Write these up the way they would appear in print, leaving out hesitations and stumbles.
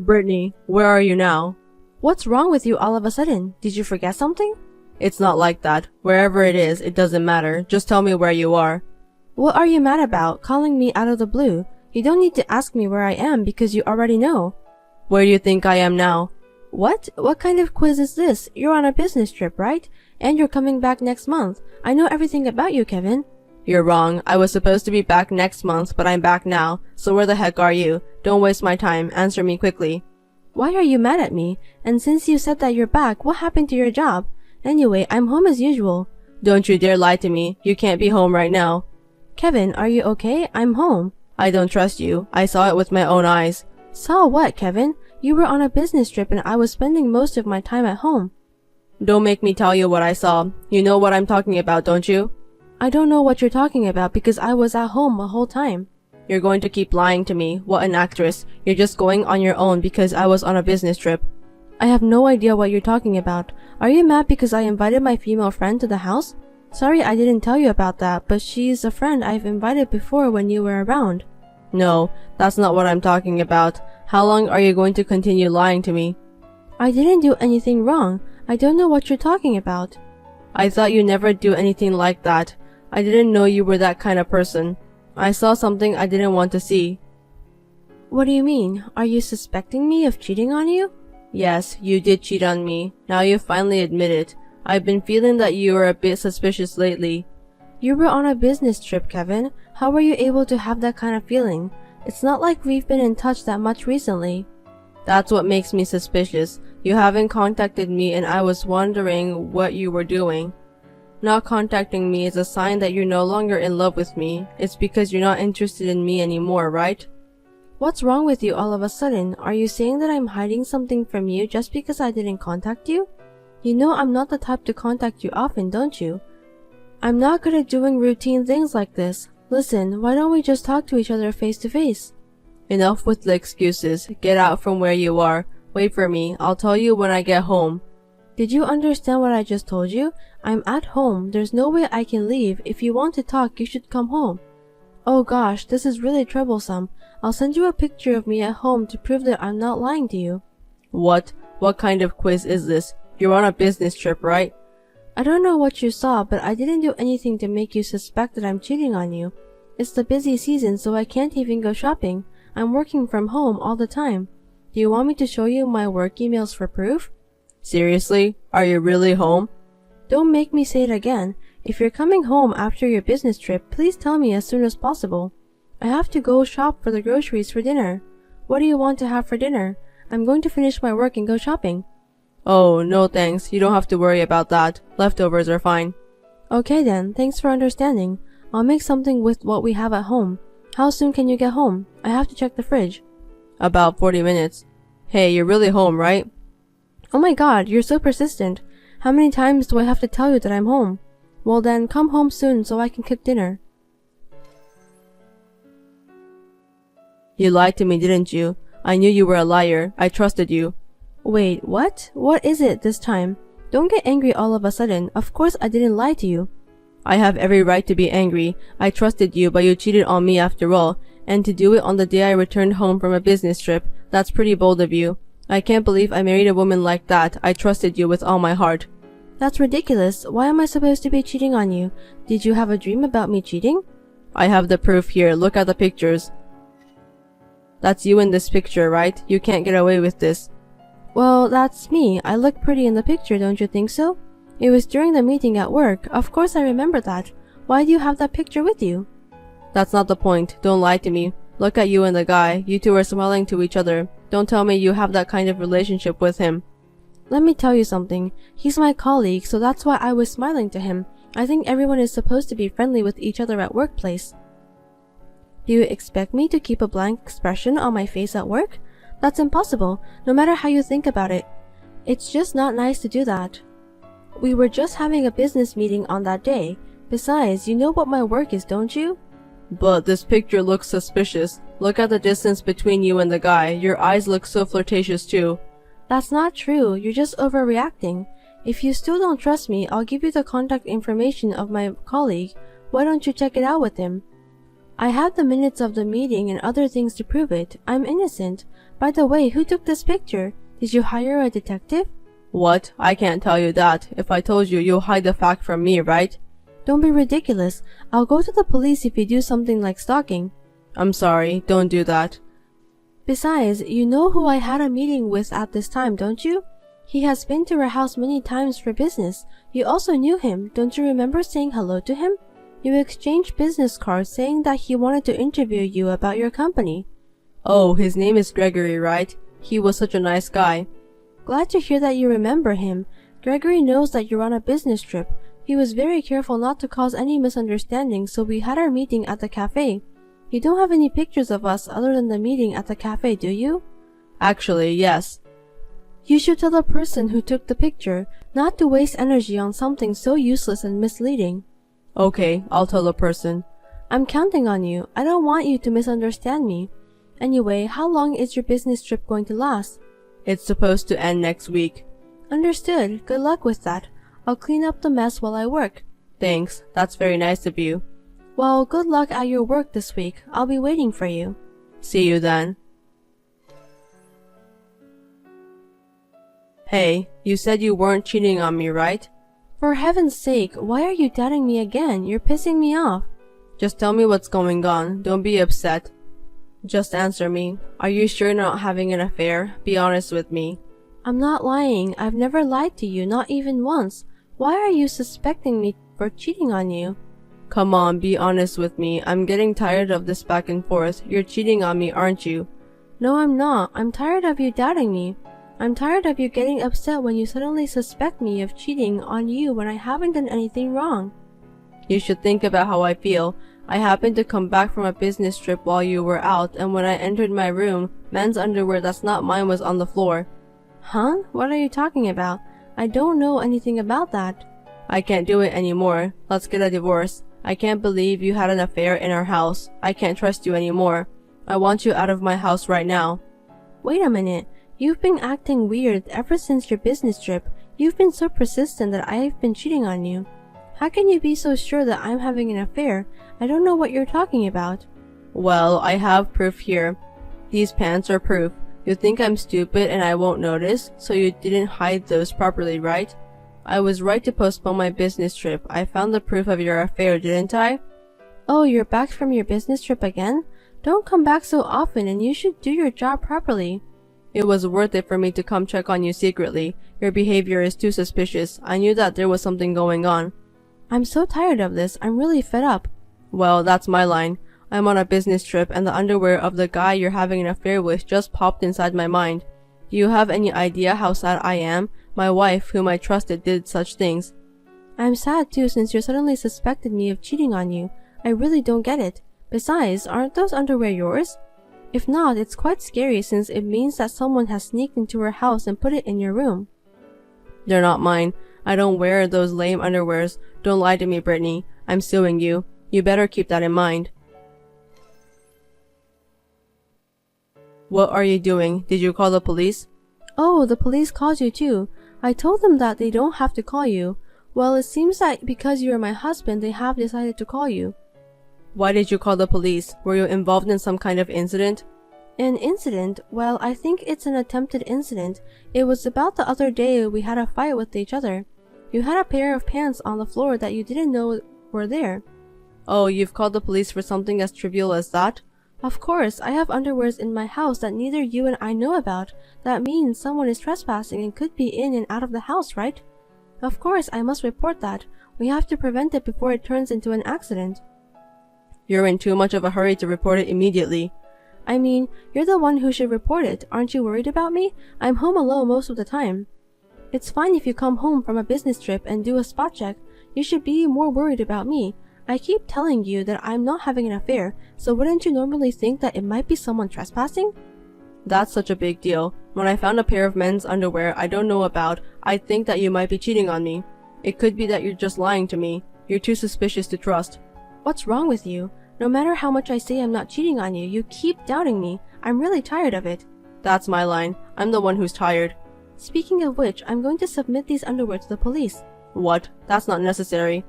Brittany, where are you now? What's wrong with you all of a sudden? Did you forget something? It's not like that. Wherever it is, it doesn't matter. Just tell me where you are. What are you mad about, calling me out of the blue? You don't need to ask me where I am because you already know. Where do you think I am now? What? What kind of quiz is this? You're on a business trip, right? And you're coming back next month. I know everything about you, Kevin. You're wrong. I was supposed to be back next month, but I'm back now. So where the heck are you? Don't waste my time. Answer me quickly. Why are you mad at me? And since you said that you're back, what happened to your job? Anyway, I'm home as usual. Don't you dare lie to me. You can't be home right now. Kevin, are you okay? I'm home. I don't trust you. I saw it with my own eyes. Saw what, Kevin? You were on a business trip and I was spending most of my time at home. Don't make me tell you what I saw. You know what I'm talking about, don't you? I don't know what you're talking about because I was at home the whole time. You're going to keep lying to me. What an actress. You're just going on your own because I was on a business trip. I have no idea what you're talking about. Are you mad because I invited my female friend to the house? Sorry I didn't tell you about that, but she's a friend I've invited before when you were around. No, that's not what I'm talking about. How long are you going to continue lying to me? I didn't do anything wrong. I don't know what you're talking about. I thought you never do anything like that. I didn't know you were that kind of person. I saw something I didn't want to see. What do you mean? Are you suspecting me of cheating on you? Yes, you did cheat on me. Now you finally admit it. I've been feeling that you were a bit suspicious lately. You were on a business trip, Kevin. How were you able to have that kind of feeling? It's not like we've been in touch that much recently. That's what makes me suspicious. You haven't contacted me and I was wondering what you were doing. Not contacting me is a sign that you're no longer in love with me. It's because you're not interested in me anymore, right? What's wrong with you all of a sudden? Are you saying that I'm hiding something from you just because I didn't contact you? You know I'm not the type to contact you often, don't you? I'm not good at doing routine things like this. Listen, why don't we just talk to each other face to face? Enough with the excuses. Get out from where you are. Wait for me. I'll tell you when I get home. Did you understand what I just told you? I'm at home. There's no way I can leave. If you want to talk, you should come home. Oh gosh, this is really troublesome. I'll send you a picture of me at home to prove that I'm not lying to you. What? What kind of quiz is this? You're on a business trip, right? I don't know what you saw, but I didn't do anything to make you suspect that I'm cheating on you. It's the busy season, so I can't even go shopping. I'm working from home all the time. Do you want me to show you my work emails for proof? Seriously? Are you really home? Don't make me say it again. If you're coming home after your business trip, please tell me as soon as possible. I have to go shop for the groceries for dinner. What do you want to have for dinner? I'm going to finish my work and go shopping. Oh, no thanks. You don't have to worry about that. Leftovers are fine. Okay then, thanks for understanding. I'll make something with what we have at home. How soon can you get home? I have to check the fridge. About 40 minutes. Hey, you're really home, right? Oh my god, you're so persistent. How many times do I have to tell you that I'm home? Well then, come home soon so I can cook dinner. You lied to me, didn't you? I knew you were a liar. I trusted you. Wait, what? What is it this time? Don't get angry all of a sudden. Of course I didn't lie to you. I have every right to be angry. I trusted you, but you cheated on me after all. And to do it on the day I returned home from a business trip, that's pretty bold of you. I can't believe I married a woman like that. I trusted you with all my heart. That's ridiculous. Why am I supposed to be cheating on you? Did you have a dream about me cheating? I have the proof here. Look at the pictures. That's you in this picture, right? You can't get away with this. Well, that's me. I look pretty in the picture, don't you think so? It was during the meeting at work. Of course I remember that. Why do you have that picture with you? That's not the point. Don't lie to me. Look at you and the guy. You two are smiling to each other. Don't tell me you have that kind of relationship with him. Let me tell you something. He's my colleague, so that's why I was smiling to him. I think everyone is supposed to be friendly with each other at workplace. Do you expect me to keep a blank expression on my face at work? That's impossible, no matter how you think about it. It's just not nice to do that. We were just having a business meeting on that day. Besides, you know what my work is, don't you? But this picture looks suspicious. Look at the distance between you and the guy. Your eyes look so flirtatious too. That's not true. You're just overreacting. If you still don't trust me, I'll give you the contact information of my colleague. Why don't you check it out with him? I have the minutes of the meeting and other things to prove it. I'm innocent, By the way, who took this picture? Did you hire a detective? What? I can't tell you that. If I told you, you'll hide the fact from me, right? Don't be ridiculous. I'll go to the police if you do something like stalking. I'm sorry, don't do that. Besides, you know who I had a meeting with at this time, don't you? He has been to our house many times for business. You also knew him. Don't you remember saying hello to him? You exchanged business cards saying that he wanted to interview you about your company. Oh, his name is Gregory, right? He was such a nice guy. Glad to hear that you remember him. Gregory knows that you're on a business trip. He was very careful not to cause any misunderstandings, so we had our meeting at the cafe. You don't have any pictures of us other than the meeting at the cafe, do you? Actually, yes. You should tell the person who took the picture not to waste energy on something so useless and misleading. Okay, I'll tell the person. I'm counting on you. I don't want you to misunderstand me. Anyway, how long is your business trip going to last? It's supposed to end next week. Understood. Good luck with that. I'll clean up the mess while I work. Thanks. That's very nice of you. Well, good luck at your work this week. I'll be waiting for you. See you then. Hey, you said you weren't cheating on me, right? For heaven's sake, why are you doubting me again? You're pissing me off. Just tell me what's going on. Don't be upset. Just answer me. Are you sure you're not having an affair? Be honest with me. I'm not lying. I've never lied to you, not even once. Why are you suspecting me for cheating on you? Come on, be honest with me. I'm getting tired of this back and forth. You're cheating on me, aren't you? No, I'm not. I'm tired of you doubting me. I'm tired of you getting upset when you suddenly suspect me of cheating on you when I haven't done anything wrong. You should think about how I feel. I happened to come back from a business trip while you were out, and when I entered my room, men's underwear that's not mine was on the floor. Huh? What are you talking about? I don't know anything about that. I can't do it anymore. Let's get a divorce. I can't believe you had an affair in our house. I can't trust you anymore. I want you out of my house right now. Wait a minute. You've been acting weird ever since your business trip. You've been so persistent that I've been cheating on you. How can you be so sure that I'm having an affair? I don't know what you're talking about. Well, I have proof here. These pants are proof. You think I'm stupid and I won't notice, so you didn't hide those properly, right? I was right to postpone my business trip. I found the proof of your affair, didn't I? Oh, you're back from your business trip again? Don't come back so often and you should do your job properly. It was worth it for me to come check on you secretly. Your behavior is too suspicious. I knew that there was something going on. I'm so tired of this. I'm really fed up. Well, that's my line. I'm on a business trip and the underwear of the guy you're having an affair with just popped inside my mind. Do you have any idea how sad I am? My wife, whom I trusted, did such things. I'm sad too since you suddenly suspected me of cheating on you. I really don't get it. Besides, aren't those underwear yours? If not, it's quite scary since it means that someone has sneaked into our house and put it in your room. They're not mine. I don't wear those lame underwears. Don't lie to me, Brittany. I'm suing you. You better keep that in mind. What are you doing? Did you call the police? Oh, the police called you too. I told them that they don't have to call you. Well, it seems that because you're my husband, they have decided to call you. Why did you call the police? Were you involved in some kind of incident? An incident? Well, I think it's an attempted incident. It was about the other day we had a fight with each other. You had a pair of pants on the floor that you didn't know were there. Oh, you've called the police for something as trivial as that? Of course, I have underwears in my house that neither you and I know about. That means someone is trespassing and could be in and out of the house, right? Of course, I must report that. We have to prevent it before it turns into an accident. You're in too much of a hurry to report it immediately. I mean, you're the one who should report it. Aren't you worried about me? I'm home alone most of the time. It's fine if you come home from a business trip and do a spot check. You should be more worried about me. I keep telling you that I'm not having an affair, so wouldn't you normally think that it might be someone trespassing? That's such a big deal. When I found a pair of men's underwear I don't know about, I think that you might be cheating on me. It could be that you're just lying to me. You're too suspicious to trust. What's wrong with you? No matter how much I say I'm not cheating on you, you keep doubting me. I'm really tired of it. That's my line. I'm the one who's tired. Speaking of which, I'm going to submit these underwear to the police. What? That's not necessary.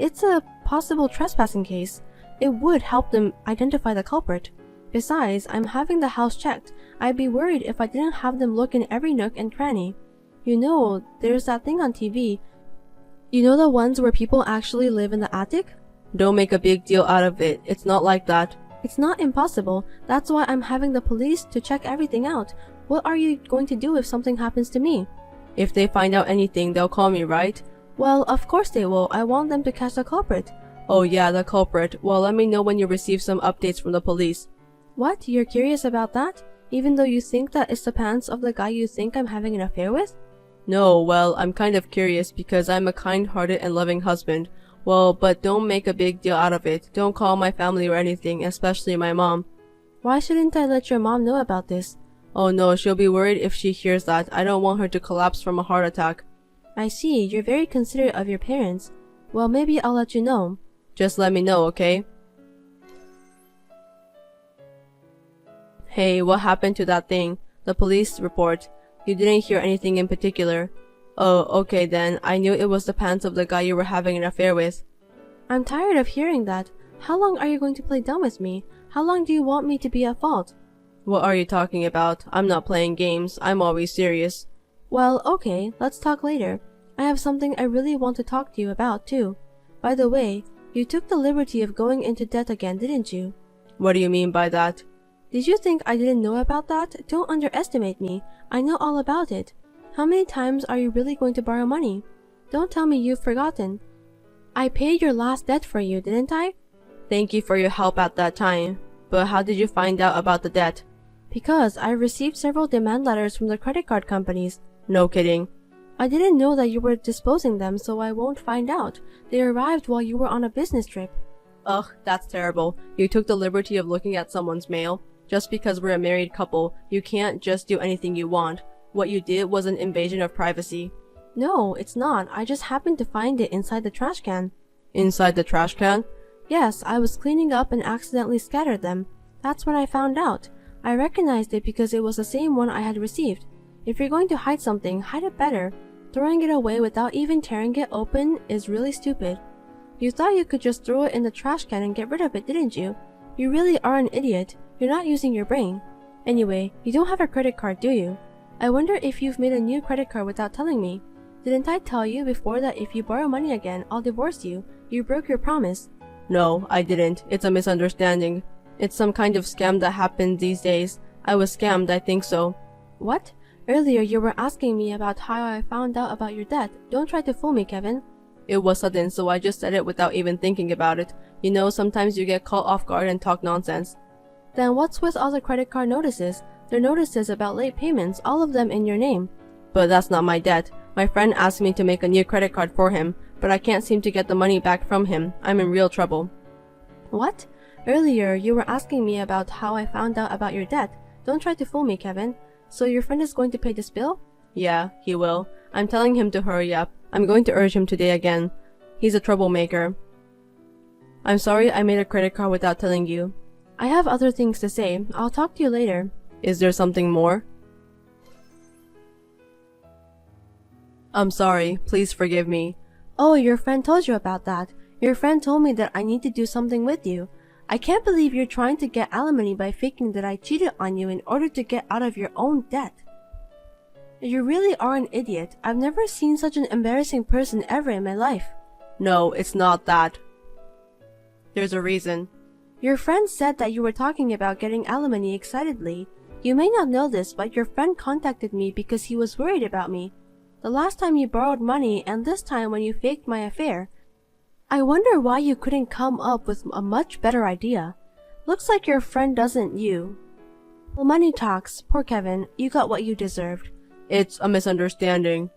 It's a possible trespassing case. It would help them identify the culprit. Besides, I'm having the house checked. I'd be worried if I didn't have them look in every nook and cranny. You know, there's that thing on TV. You know the ones where people actually live in the attic? Don't make a big deal out of it. It's not like that. It's not impossible. That's why I'm having the police to check everything out. What are you going to do if something happens to me? If they find out anything, they'll call me, right? Well, of course they will. I want them to catch the culprit. Oh yeah, the culprit. Well, let me know when you receive some updates from the police. What? You're curious about that? Even though you think that it's the pants of the guy you think I'm having an affair with? No, well, I'm kind of curious because I'm a kind-hearted and loving husband. Well, but don't make a big deal out of it. Don't call my family or anything, especially my mom. Why shouldn't I let your mom know about this? Oh no, she'll be worried if she hears that. I don't want her to collapse from a heart attack. I see, you're very considerate of your parents. Well, maybe I'll let you know. Just let me know, okay? Hey, what happened to that thing? The police report. You didn't hear anything in particular. Oh, okay then. I knew it was the pants of the guy you were having an affair with. I'm tired of hearing that. How long are you going to play dumb with me? How long do you want me to be at fault? What are you talking about? I'm not playing games. I'm always serious. Well, okay, let's talk later. I have something I really want to talk to you about, too. By the way, you took the liberty of going into debt again, didn't you? What do you mean by that? Did you think I didn't know about that? Don't underestimate me. I know all about it. How many times are you really going to borrow money? Don't tell me you've forgotten. I paid your last debt for you, didn't I? Thank you for your help at that time. But how did you find out about the debt? Because I received several demand letters from the credit card companies. No kidding. I didn't know that you were disposing them, so I won't find out. They arrived while you were on a business trip. Ugh, that's terrible. You took the liberty of looking at someone's mail. Just because we're a married couple, you can't just do anything you want. What you did was an invasion of privacy. No, it's not. I just happened to find it inside the trash can. Inside the trash can? Yes, I was cleaning up and accidentally scattered them. That's when I found out. I recognized it because it was the same one I had received. If you're going to hide something, hide it better. Throwing it away without even tearing it open is really stupid. You thought you could just throw it in the trash can and get rid of it, didn't you? You really are an idiot. You're not using your brain. Anyway, you don't have a credit card, do you? I wonder if you've made a new credit card without telling me. Didn't I tell you before that if you borrow money again, I'll divorce you? You broke your promise. No, I didn't. It's a misunderstanding. It's some kind of scam that happens these days. I was scammed, I think so. What? Earlier you were asking me about how I found out about your debt. Don't try to fool me, Kevin. It was sudden, so I just said it without even thinking about it. You know, sometimes you get caught off guard and talk nonsense. Then what's with all the credit card notices? They're notices about late payments, all of them in your name. But that's not my debt. My friend asked me to make a new credit card for him, but I can't seem to get the money back from him. I'm in real trouble. What? Earlier, you were asking me about how I found out about your debt. Don't try to fool me, Kevin. So your friend is going to pay this bill? Yeah, he will. I'm telling him to hurry up. I'm going to urge him today again. He's a troublemaker. I'm sorry I made a credit card without telling you. I have other things to say. I'll talk to you later. Is there something more? I'm sorry. Please forgive me. Oh, your friend told you about that. Your friend told me that I need to do something with you. I can't believe you're trying to get alimony by faking that I cheated on you in order to get out of your own debt. You really are an idiot. I've never seen such an embarrassing person ever in my life. No, it's not that. There's a reason. Your friend said that you were talking about getting alimony excitedly. You may not know this, but your friend contacted me because he was worried about me. The last time you borrowed money and this time when you faked my affair. I wonder why you couldn't come up with a much better idea. Looks like your friend doesn't you. Well, money talks. Poor Kevin, you got what you deserved. It's a misunderstanding.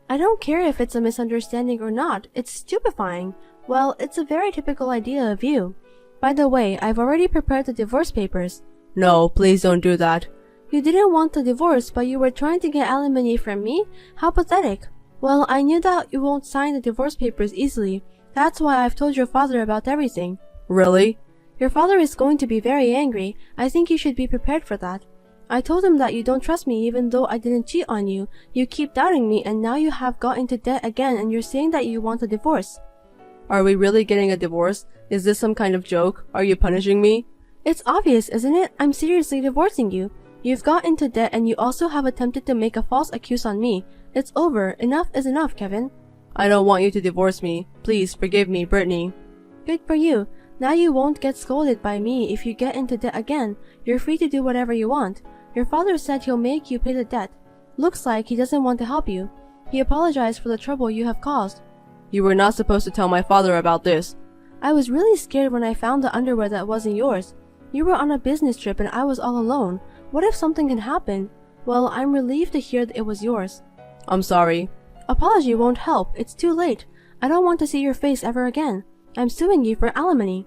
I don't care if it's a misunderstanding or not. It's stupefying. Well, it's a very typical idea of you. By the way, I've already prepared the divorce papers. No, please don't do that. You didn't want the divorce, but you were trying to get alimony from me? How pathetic. Well, I knew that you won't sign the divorce papers easily. That's why I've told your father about everything. Really? Your father is going to be very angry. I think you should be prepared for that. I told him that you don't trust me even though I didn't cheat on you. You keep doubting me and now you have got into debt again and you're saying that you want a divorce. Are we really getting a divorce? Is this some kind of joke? Are you punishing me? It's obvious, isn't it? I'm seriously divorcing you. You've got into debt and you also have attempted to make a false accuse on me. It's over. Enough is enough, Kevin. I don't want you to divorce me. Please forgive me, Brittany. Good for you. Now you won't get scolded by me if you get into debt again. You're free to do whatever you want. Your father said he'll make you pay the debt. Looks like he doesn't want to help you. He apologized for the trouble you have caused. You were not supposed to tell my father about this. I was really scared when I found the underwear that wasn't yours. You were on a business trip and I was all alone. What if something had happened? Well, I'm relieved to hear that it was yours. I'm sorry. Apology won't help. It's too late. I don't want to see your face ever again. I'm suing you for alimony.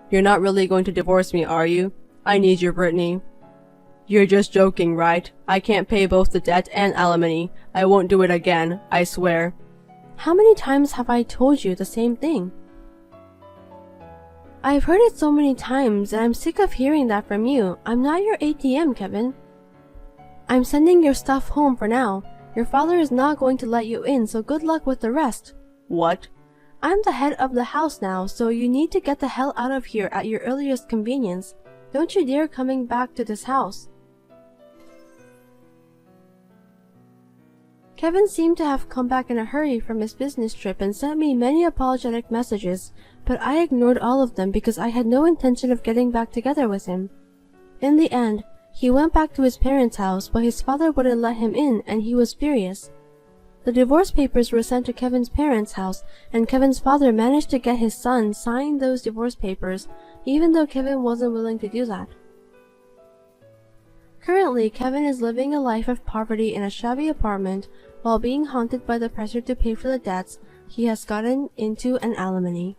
You're not really going to divorce me, are you? I need you, Brittany. You're just joking, right? I can't pay both the debt and alimony. I won't do it again, I swear. How many times have I told you the same thing? I've heard it so many times and I'm sick of hearing that from you. I'm not your ATM, Kevin. I'm sending your stuff home for now. Your father is not going to let you in, so good luck with the rest. What? I'm the head of the house now, so you need to get the hell out of here at your earliest convenience. Don't you dare coming back to this house. Kevin seemed to have come back in a hurry from his business trip and sent me many apologetic messages, but I ignored all of them because I had no intention of getting back together with him. In the end, he went back to his parents' house, but his father wouldn't let him in and he was furious. The divorce papers were sent to Kevin's parents' house, and Kevin's father managed to get his son sign those divorce papers, even though Kevin wasn't willing to do that. Currently, Kevin is living a life of poverty in a shabby apartment while being haunted by the pressure to pay for the debts he has gotten into and alimony.